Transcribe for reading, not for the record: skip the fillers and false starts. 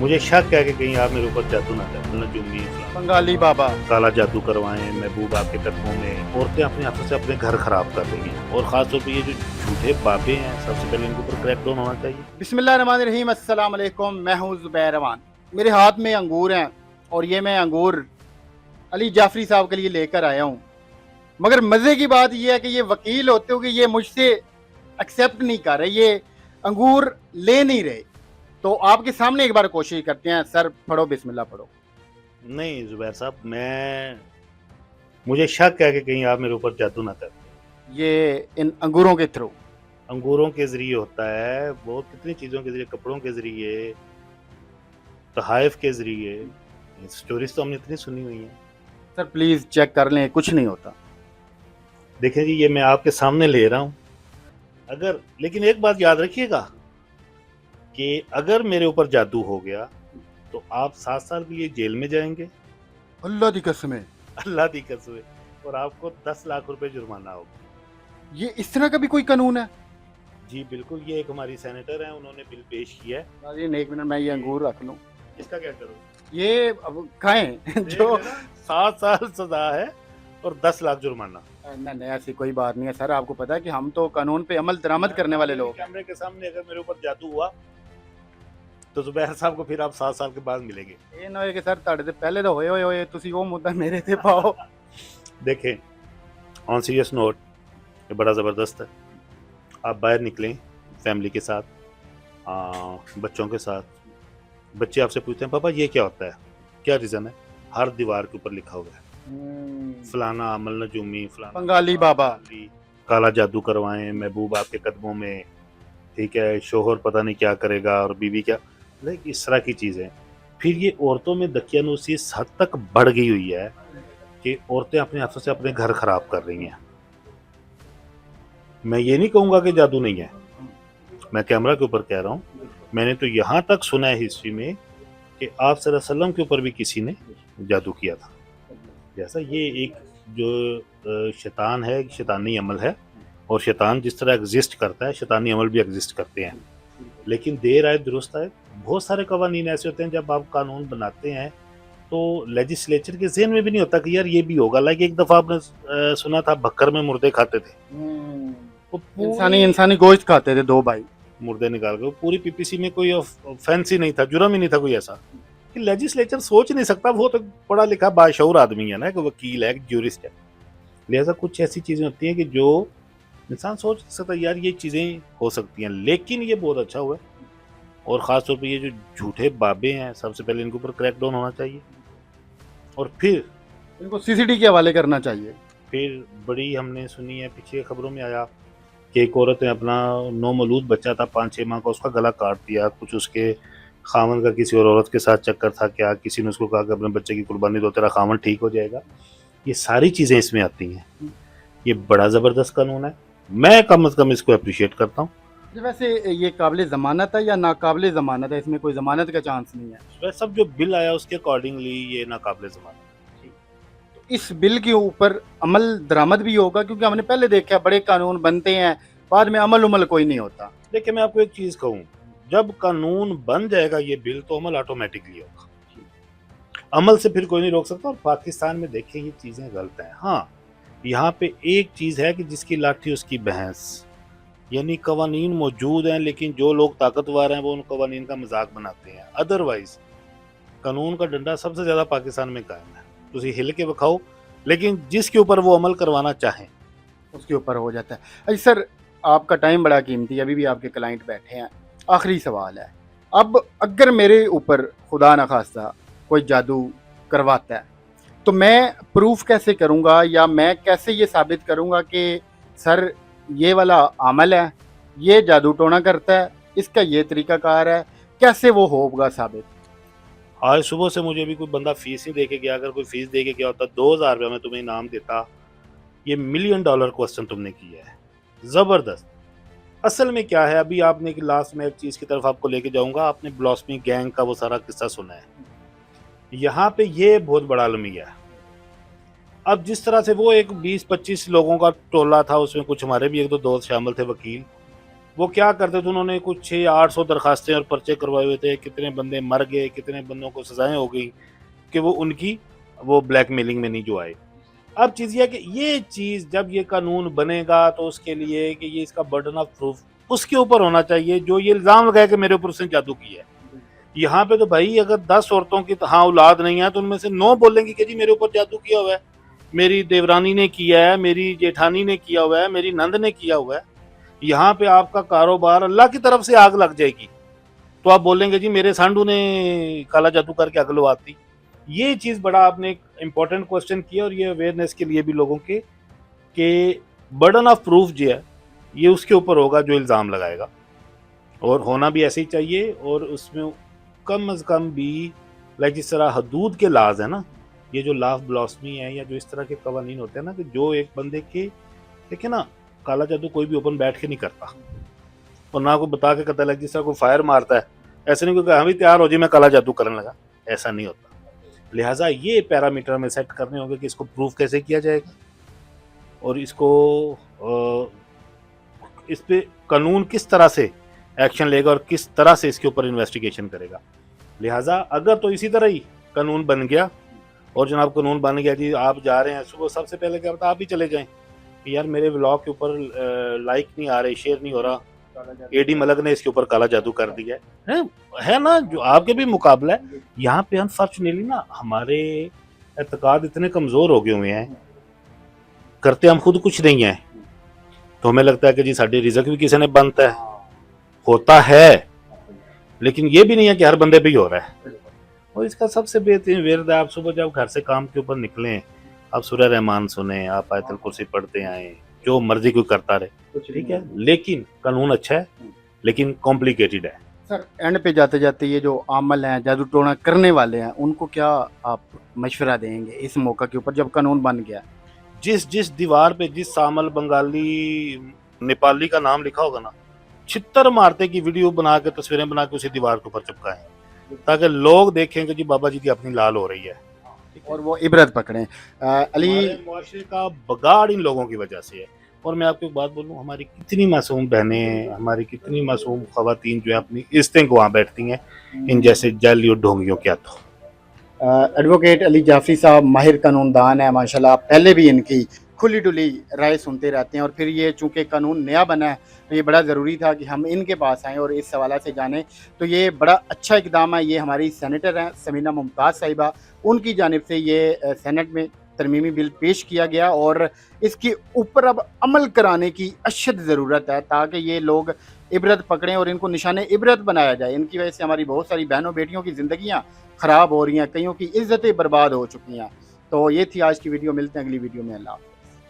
मुझे शक है कि कहीं आप मेरे ऊपर जादू ना करें, नजूमी बंगाली बाबा। काला जादू करवाएं, महबूब आपके कदमों में। औरतें अपने हाथों से अपने घर खराब कर रही हैं, और खास तौर पे ये जो झूठे बाबे हैं, सबसे पहले इनके ऊपर क्रैकडाउन होना चाहिए। बिस्मिल्लाहिर्रहमानिर्रहीम, अस्सलाम वालेकुम। मैं हूं ज़ुबैर रवान। मेरे हाथ में अंगूर हैं और ये मैं अंगूर अली जाफरी साहब के लिए लेकर आया हूं। मगर मज़े की बात यह है कि ये वकील होते हुए ये मुझसे एक्सेप्ट नहीं कर रहे, ये अंगूर ले नहीं रहे। तो आपके सामने एक बार कोशिश करते हैं। सर पढ़ो, बिस्मिल्लाह पढ़ो। नहीं जुबैर साहब, मुझे शक है कि कहीं आप मेरे ऊपर जादू ना करें। ये इन अंगूरों के थ्रू अंगूरों के जरिए होता है, बहुत कितनी चीज़ों के जरिए, कपड़ों के जरिए, तहाइफ के जरिए। स्टोरीज तो हमने इतनी सुनी हुई हैं। सर प्लीज़ चेक कर लें, कुछ नहीं होता। देखें जी, ये मैं आपके सामने ले रहा हूँ। लेकिन एक बात याद रखिएगा कि अगर मेरे ऊपर जादू हो गया तो आप 7 साल के लिए जेल में जाएंगे, अल्लाह दी कसम है। अल्लाह दी कसम है, और आपको 10 लाख रुपए जुर्माना होगा। ये इस तरह का भी कोई कानून है? जी बिल्कुल, ये एक हमारी सेनेटर है, उन्होंने बिल पेश किया है। नाज़रीन एक मिनट, मैं ये अंगूर रख लूँ। इसका क्या करूँ? ये अब खाएं जो 7 साल सजा है और 10 लाख जुर्माना। नहीं, ऐसी कोई बात नहीं है सर। आपको पता है कि हम तो कानून पे अमल दरामद करने वाले लोग हैं। कैमरे के सामने अगर मेरे ऊपर जादू हुआ तो जुबैर साहब को फिर आप 7 साल के बाद मिलेंगे। ये ना हो कि सर ਤੁਹਾਡੇ ਤੇ ਪਹਿਲੇ ਤਾਂ ਹੋਏ ਹੋਏ ਤੁਸੀਂ ਉਹ ਮੁੱਦਾ ਮੇਰੇ ਤੇ ਪਾਓ। देखें, ऑन सीरियस नोट, ये बड़ा ज़बरदस्त है। आप बाहर निकलें फैमिली के साथ, बच्चों के साथ। बच्चे आपसे पूछते हैं पापा ये क्या होता है, क्या रीज़न है? हर दीवार के ऊपर लिखा हुआ है फलाना अमल नजूमी, फलाना बंगाली बाबा। काला जादू करवाएं, महबूब आपके कदमों में, ठीक है, शोहर पता नहीं क्या करेगा और बीवी क्या, लाइक इस तरह की चीज़ें। फिर ये औरतों में दकियानूसी इस हद तक बढ़ गई हुई है कि औरतें अपने हाथों से अपने घर खराब कर रही हैं। मैं ये नहीं कहूँगा कि जादू नहीं है, मैं कैमरा के ऊपर कह रहा हूँ। मैंने तो यहाँ तक सुना है हिस्ट्री में कि आप सल्लल्लाहु अलैहि वसल्लम के ऊपर भी किसी ने जादू किया था। जैसा ये एक जो शैतान है, शैतानी अमल है, और शैतान जिस तरह एग्जिस्ट करता है, शैतानी अमल भी एग्जिस्ट करते हैं। लेकिन देर आए दुरुस्त आए, बहुत सारे कवानीन ऐसे होते हैं जब आप कानून बनाते हैं तो लेजिस्लेचर के ज़हन में भी नहीं होता कि यार ये भी होगा। लाइक एक दफ़ा आपने सुना था बकर में मुर्दे खाते थे, वो इंसानी गोश्त खाते थे दो भाई, मुर्दे निकाल के। पूरी पीपीसी में कोई ऑफेंस ही नहीं था, जुर्म ही नहीं था कोई ऐसा कि लेजिस्लेचर सोच नहीं सकता। वो तो पढ़ा लिखा बाशऊर आदमी है ना, कि वकील है, ज्यूरिस्ट है। लिहाजा कुछ ऐसी चीज़ें होती हैं कि जो इंसान सोच नहीं सकता यार ये चीज़ें हो सकती हैं। लेकिन ये बहुत अच्छा हुआ है, और ख़ास तौर पे ये जो झूठे बाबे हैं, सबसे पहले इनके ऊपर क्रैकडाउन होना चाहिए, और फिर इनको सीसीटी के हवाले करना चाहिए। फिर बड़ी हमने सुनी है, पीछे खबरों में आया कि एक औरत ने अपना नौमौलूद बच्चा था 5-6 माह का, उसका गला काट दिया। कुछ उसके खामन का किसी और औरत के साथ चक्कर था क्या, किसी ने उसको कहा कि अपने बच्चे की कुर्बानी दो, तेरा खामन ठीक हो जाएगा। ये सारी चीज़ें इसमें आती हैं। ये बड़ा ज़बरदस्त कानून है, मैं कम अज़ कम इसको अप्रिशिएट करता हूँ। वैसे ये काबिल ज़मानत है या नाकाबिल ज़मानत है? इसमें कोई ज़मानत का चांस नहीं है। वह सब जो बिल आया उसके अकॉर्डिंगली ये नाकाबिल ज़मानत है। तो इस बिल के ऊपर अमल दरामद भी होगा? क्योंकि हमने पहले देखा बड़े कानून बनते हैं, बाद में अमल उमल कोई नहीं होता। देखिए मैं आपको एक चीज़ कहूँ, जब कानून बन जाएगा ये बिल तो अमल ऑटोमेटिकली होगा। अमल से फिर कोई नहीं रोक सकता। और पाकिस्तान में देखिए ये चीज़ें गलत हैं। हाँ, यहाँ पे एक चीज़ है कि जिसकी लाठी उसकी भैंस, यानी कवानीन मौजूद हैं, लेकिन जो लोग ताकतवर हैं वो उन कवानीन का मजाक बनाते हैं। अदरवाइज कानून का डंडा सबसे ज़्यादा पाकिस्तान में कायम है। तुसी हिल के बखाओ, लेकिन जिसके ऊपर वो अमल करवाना चाहें उसके ऊपर हो जाता है। अच्छा सर, आपका टाइम बड़ा कीमती है, अभी भी आपके क्लाइंट बैठे हैं। आखिरी सवाल है, अब अगर मेरे ऊपर खुदा न खास्ता कोई जादू करवाता है तो मैं प्रूफ कैसे करूँगा, या मैं कैसे ये साबित करूँगा कि सर ये वाला अमल है, ये जादू टोना करता है, इसका ये तरीकाकार है? कैसे वो होगा साबित? आज सुबह से मुझे भी कोई बंदा फीस ही दे के गया। अगर कोई फीस दे के गया होता 2000 रुपया मैं तुम्हें इनाम देता। ये $1 मिलियन क्वेश्चन तुमने किया है, ज़बरदस्त। असल में क्या है, अभी आपने कि लास्ट में एक चीज़ की तरफ आपको लेके जाऊंगा। आपने ब्लॉसमी गैंग का वो सारा किस्सा सुना है। यहाँ पे ये बहुत बड़ा अलमिया है। अब जिस तरह से वो एक 20-25 लोगों का टोला था, उसमें कुछ हमारे भी एक दो दोस्त शामिल थे, वकील, वो क्या करते थे, उन्होंने कुछ 600-800 दरखास्तें और पर्चे करवाए हुए थे, कितने बंदे मर गए, कितने बंदों को सजाएं हो गई कि वो उनकी वो ब्लैकमेलिंग में नहीं जो आए। अब चीज़ ये है कि ये चीज़ जब ये कानून बनेगा तो उसके लिए कि ये इसका बर्डन ऑफ प्रूफ उसके ऊपर होना चाहिए जो ये इल्ज़ाम लगाए कि मेरे ऊपर उसने जादू किया है। यहाँ पे तो भाई अगर 10 औरतों की हाँ औलाद नहीं है तो उनमें से 9 बोलेंगी कि जी मेरे ऊपर जादू किया हुआ है, मेरी देवरानी ने किया है, मेरी जेठानी ने किया हुआ है, मेरी नंद ने किया हुआ है। यहाँ पे आपका कारोबार अल्लाह की तरफ से आग लग जाएगी तो आप बोलेंगे जी मेरे सांडू ने काला जादू करके आग लवाती। ये चीज़ बड़ा आपने एक इम्पोर्टेंट क्वेश्चन किया और ये अवेयरनेस के लिए भी लोगों के कि बर्डन ऑफ प्रूफ जो है ये उसके ऊपर होगा जो इल्ज़ाम लगाएगा, और होना भी ऐसे ही चाहिए। और उसमें कम अज़ कम भी लाइक जिस तरह हदूद के लाज है ना, ये जो लाफ ब्लॉसमी है या जो इस तरह के कवानीन होते हैं ना कि जो एक बंदे के देखिए ना, काला जादू कोई भी ओपन बैठ के नहीं करता और ना कोई बता के करता, लाइक जिस तरह कोई फायर मारता है ऐसे नहीं कोई हम ही तैयार हो जी मैं काला जादू करने लगा, ऐसा नहीं होता। लिहाजा ये पैरामीटर में सेट करने होंगे कि इसको प्रूफ कैसे किया जाएगा और इसको इस पे कानून किस तरह से एक्शन लेगा और किस तरह से इसके ऊपर इन्वेस्टिगेशन करेगा। लिहाजा अगर तो इसी तरह ही कानून बन गया और जनाब कानून बन गया जी आप जा रहे हैं सुबह, सबसे पहले क्या होता है आप ही चले जाएं कि यार मेरे व्लॉग के ऊपर लाइक नहीं आ रहे, शेयर नहीं हो रहा, एडी मलक ने इसके ऊपर काला जादू कर दिया है ना, जो आपके भी मुकाबला है। यहाँ पे अनफॉर्चुनेटली ना हमारे एतकाद इतने कमजोर हो गए हुए हैं, करते हम खुद कुछ नहीं है तो हमें लगता है कि जी साड़ी रिजक भी किसी ने बनता है, होता है लेकिन ये भी नहीं है कि हर बंदे पे ही हो रहा है। और इसका सबसे बेहतरीन विर्द है आप सुबह जब घर से काम के ऊपर निकलें आप सूरह रहमान सुने, आप आयतुल कुर्सी पढ़ते आए, जो मर्जी कोई करता रहे, ठीक है, लेकिन कानून अच्छा है लेकिन कॉम्प्लिकेटेड है। सर एंड पे जाते जाते ये जो आमल हैं जादू टोना करने वाले हैं उनको क्या आप मशवरा देंगे इस मौका के ऊपर जब कानून बन गया? जिस जिस दीवार पे जिस सामल बंगाली नेपाली का नाम लिखा होगा ना, छित्तर मारते की वीडियो बना के तस्वीरें बना के उसी दीवार के ऊपर चिपकाएं ताकि लोग देखें कि जी बाबा जी की अपनी लाल हो रही है और वो इबरत पकड़ें। अली हमारे मुआशरे का बगाड़ इन लोगों की वजह से है। और मैं आपको एक बात बोलूं, हमारी कितनी मासूम बहनें, हमारी कितनी मासूम खवातीन जो है अपनी इज्जतें गंवा बैठती हैं इन जैसे जाली और ढोंगियों के हाथों। एडवोकेट अली जाफरी साहब माहिर कानूनदान है माशाल्लाह, पहले भी इनकी खुली डुली राय सुनते रहते हैं और फिर ये चूँकि कानून नया बना है तो ये बड़ा ज़रूरी था कि हम इनके पास आएँ और इस सवाल से जानें। तो ये बड़ा अच्छा इकदाम है। ये हमारी सेनेटर हैं समीना मुमताज़ साहिबा, उनकी जानिब से ये सेनेट में तरमीमी बिल पेश किया गया और इसके ऊपर अब अमल कराने की अशद ज़रूरत है ताकि ये लोग इबरत पकड़ें और इनको निशाने इबरत बनाया जाए। इनकी वजह से हमारी बहुत सारी बहनों बेटियों की ज़िंदगियाँ ख़राब हो रही हैं, कईयों की इज़्ज़तें बर्बाद हो चुकी हैं। तो ये थी आज की वीडियो, मिलते हैं अगली वीडियो में। अल्लाह।